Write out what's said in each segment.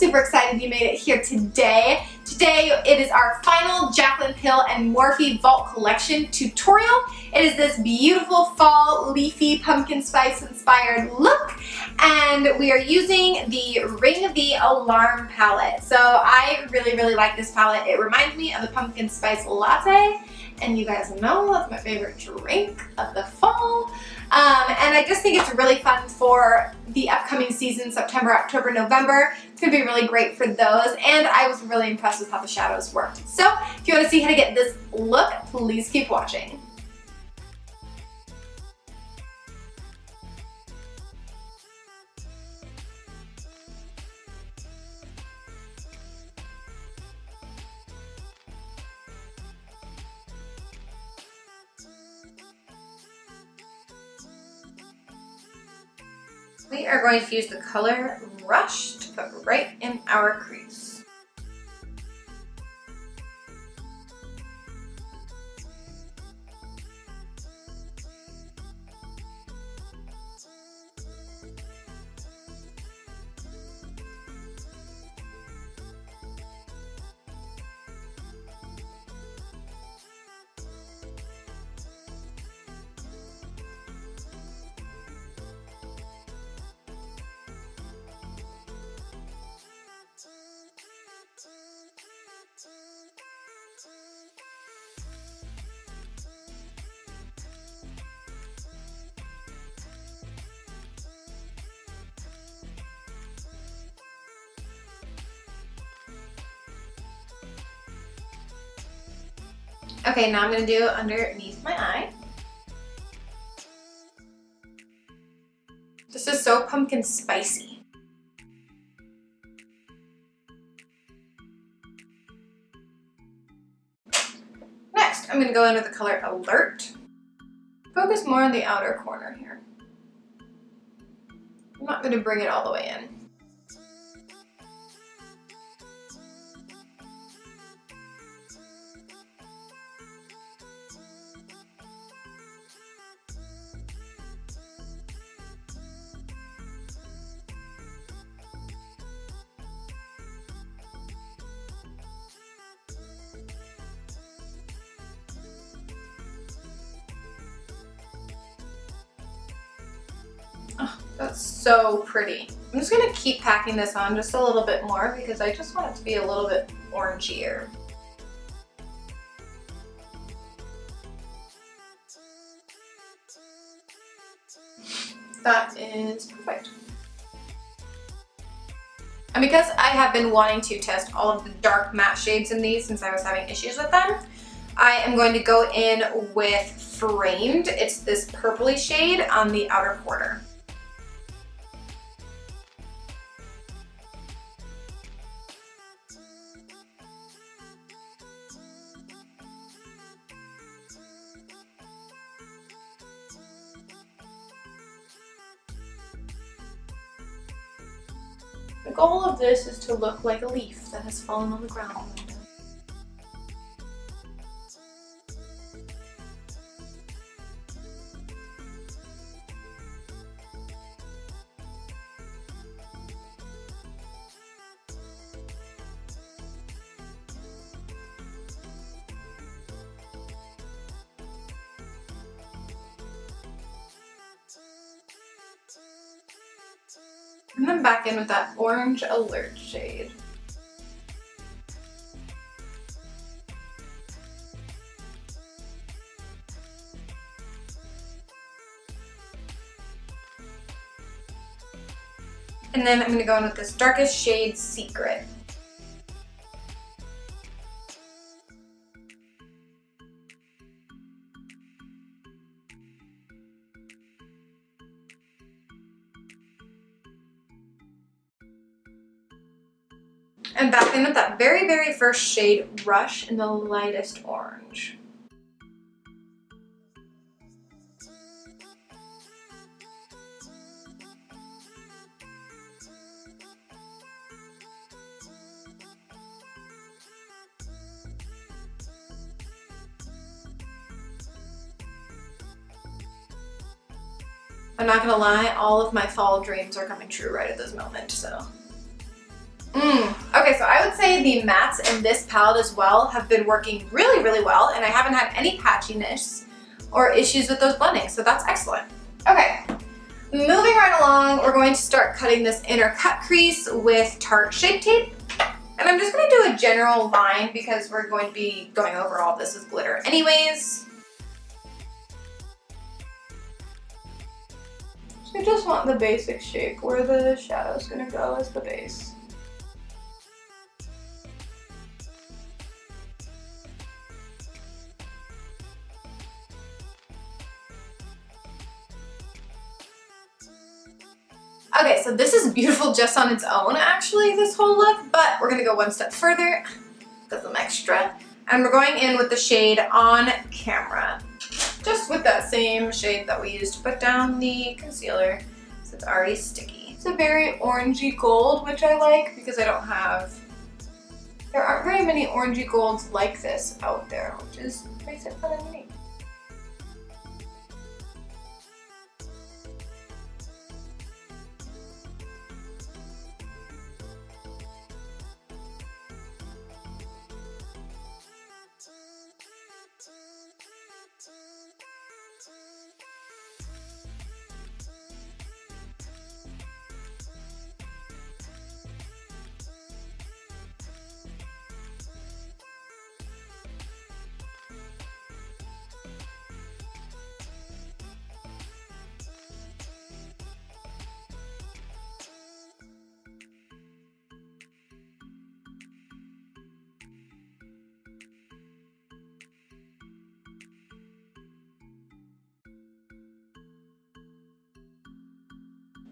super excited you made it here today. Today it is our final Jaclyn Hill and Morphe Vault Collection tutorial. It is this beautiful fall leafy pumpkin spice inspired look, and we are using the Ring the Alarm palette. So I really like this palette. It reminds me of the pumpkin spice latte, and you guys know that's my favorite drink of the fall. And I just think it's really fun for the upcoming season, September, October, November. It's gonna be really great for those, and I was really impressed with how the shadows worked. So if you wanna see how to get this look, please keep watching. We are going to use the color Rush to put right in our crease. Okay, now I'm going to do underneath my eye. This is so pumpkin spicy. Next, I'm going to go in with the color Alert. Focus more on the outer corner here. I'm not going to bring it all the way in. Oh, that's so pretty. I'm just gonna keep packing this on just a little bit more because I just want it to be a little bit orangier. That is perfect. And because I have been wanting to test all of the dark matte shades in these since I was having issues with them, I am going to go in with Framed. It's this purpley shade on the outer corner. The goal of this is to look like a leaf that has fallen on the ground. And then back in with that orange Alert shade. And then I'm going to go in with this darkest shade, Secret. And back in with that very first shade, Rush, in the lightest orange. I'm not gonna lie, all of my fall dreams are coming true right at this moment, so Okay, so I would say the mattes in this palette as well have been working really, really well, and I haven't had any patchiness or issues with those blendings, so that's excellent. Okay, moving right along, we're going to start cutting this inner cut crease with Tarte Shape Tape. And I'm just going to do a general line because we're going to be going over all this with glitter anyways. So I just want the basic shape where the shadow is going to go as the base. Okay, so this is beautiful just on its own, actually, this whole look, but we're gonna go one step further, get some extra, and we're going in with the shade On Camera. Just with that same shade that we used to put down the concealer, so it's already sticky. It's a very orangey gold, which I like because there aren't very many orangey golds like this out there, which makes it kind of unique.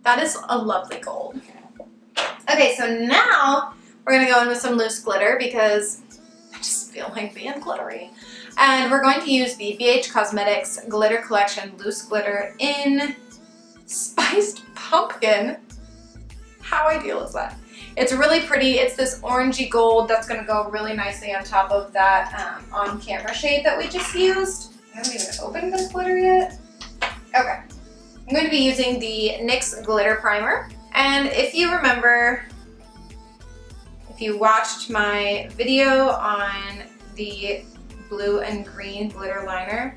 That is a lovely gold. Okay, so now we're gonna go in with some loose glitter because I just feel like being glittery. And we're going to use the BH Cosmetics Glitter Collection Loose Glitter in Spiced Pumpkin. How ideal is that? It's really pretty. It's this orangey gold that's gonna go really nicely on top of that On Camera shade that we just used. I haven't even opened this glitter yet. Okay. I'm going to be using the NYX Glitter Primer, and if you remember, if you watched my video on the blue and green glitter liner,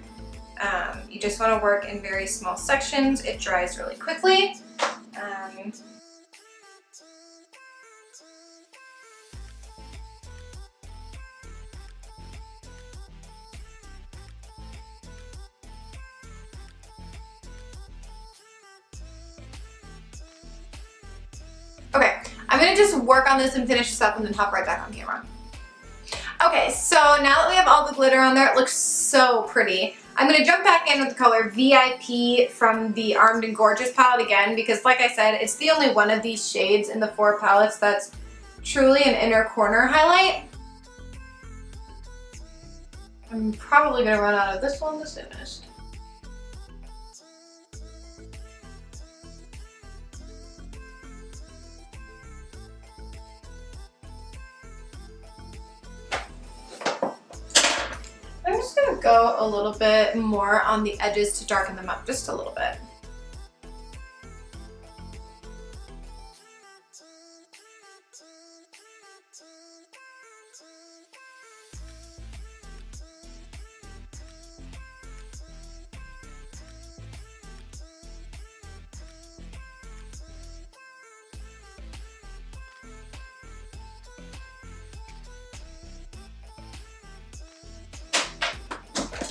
you just want to work in very small sections. It dries really quickly. Okay, I'm gonna just work on this and finish this up and then hop right back on camera. Okay, so now that we have all the glitter on there, it looks so pretty. I'm gonna jump back in with the color VIP from the Armed and Gorgeous palette again because like I said, it's the only one of these shades in the 4 palettes that's truly an inner corner highlight. I'm probably gonna run out of this one the soonest. I'm just going to go a little bit more on the edges to darken them up just a little bit.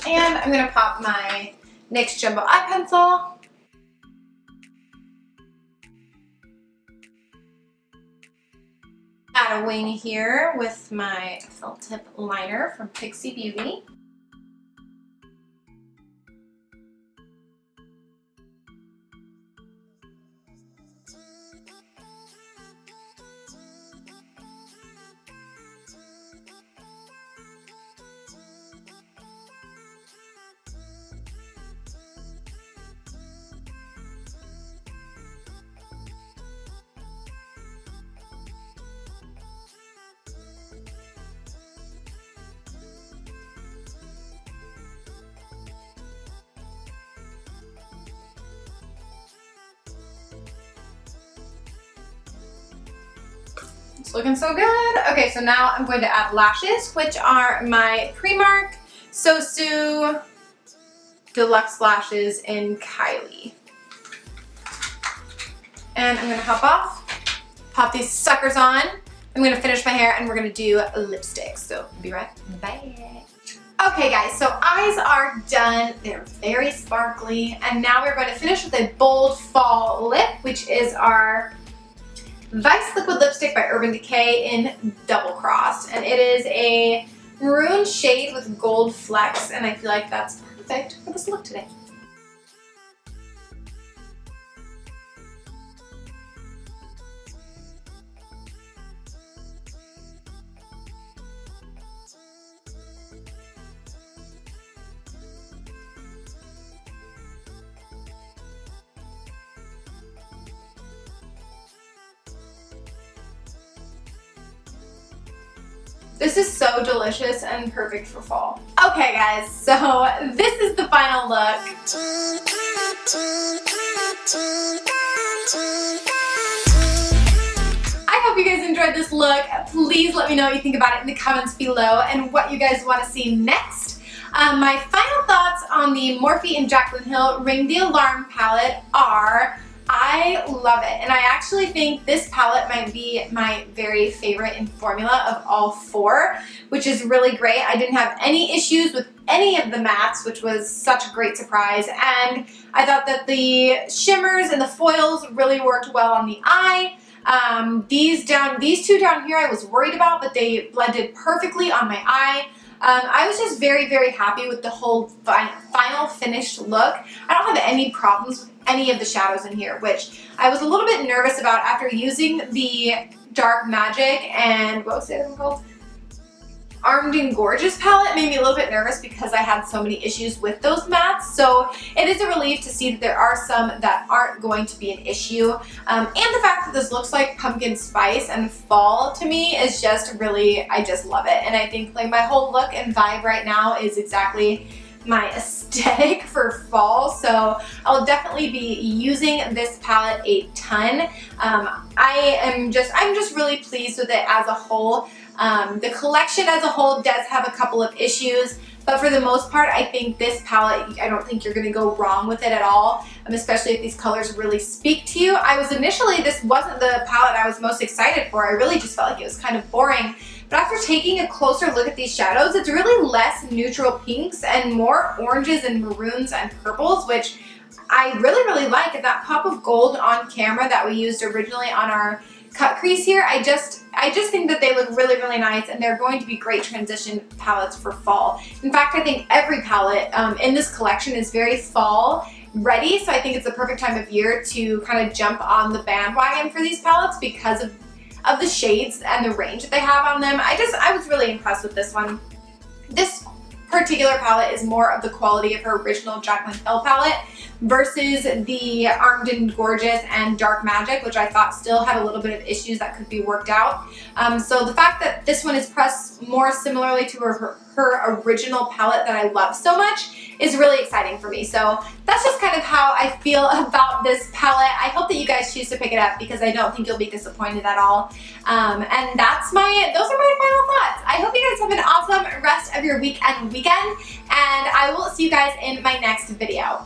And I'm gonna pop my NYX Jumbo Eye Pencil. Add a wing here with my felt tip liner from Pixie Beauty. It's looking so good. Okay, so now I'm going to add lashes, which are my Primark Sosu Deluxe Lashes in Kylie. And I'm gonna hop off, pop these suckers on. I'm gonna finish my hair and we're gonna do lipstick. So be right back. Okay guys, so eyes are done. They're very sparkly. And now we're going to finish with a bold fall lip, which is our Vice Liquid Lipstick by Urban Decay in Double Crossed. And it is a maroon shade with gold flecks, and I feel like that's perfect for this look today. This is so delicious and perfect for fall. Okay guys, so this is the final look. I hope you guys enjoyed this look. Please let me know what you think about it in the comments below and what you guys want to see next. My final thoughts on the Morphe and Jaclyn Hill Ring the Alarm palette are, I love it, and I actually think this palette might be my very favorite in formula of all four, which is really great. I didn't have any issues with any of the mattes, which was such a great surprise, and I thought that the shimmers and the foils really worked well on the eye. These two down here I was worried about, but they blended perfectly on my eye. I was just very, very happy with the whole final finished look. I don't have any problems with any of the shadows in here, which I was a little bit nervous about after using the Dark Magic and what was the other one called? Armed and Gorgeous palette. Made me a little bit nervous because I had so many issues with those mattes. So it is a relief to see that there are some that aren't going to be an issue. And the fact that this looks like pumpkin spice and fall to me is just really, I just love it. And I think like my whole look and vibe right now is exactly my aesthetic for fall, so I'll definitely be using this palette a ton. I'm just really pleased with it as a whole. The collection as a whole does have a couple of issues, but for the most part, I think this palette, I don't think you're gonna go wrong with it at all, especially if these colors really speak to you. This wasn't the palette I was most excited for. I really just felt like it was kind of boring. But after taking a closer look at these shadows, it's really less neutral pinks and more oranges and maroons and purples, which I really, really like. And that pop of gold on camera that we used originally on our cut crease here, I just think that they look really, really nice, and they're going to be great transition palettes for fall. In fact, I think every palette in this collection is very fall ready, so I think it's the perfect time of year to kind of jump on the bandwagon for these palettes because of the shades and the range that they have on them. I was really impressed with this one. This particular palette is more of the quality of her original Jaclyn Hill palette versus the Armed and Gorgeous and Dark Magic, which I thought still had a little bit of issues that could be worked out. So the fact that this one is pressed more similarly to her original palette that I love so much is really exciting for me. So that's just kind of how I feel about this palette. I hope that you guys choose to pick it up because I don't think you'll be disappointed at all. And those are my final thoughts. I hope you guys have an awesome rest of your week and weekend, and I will see you guys in my next video.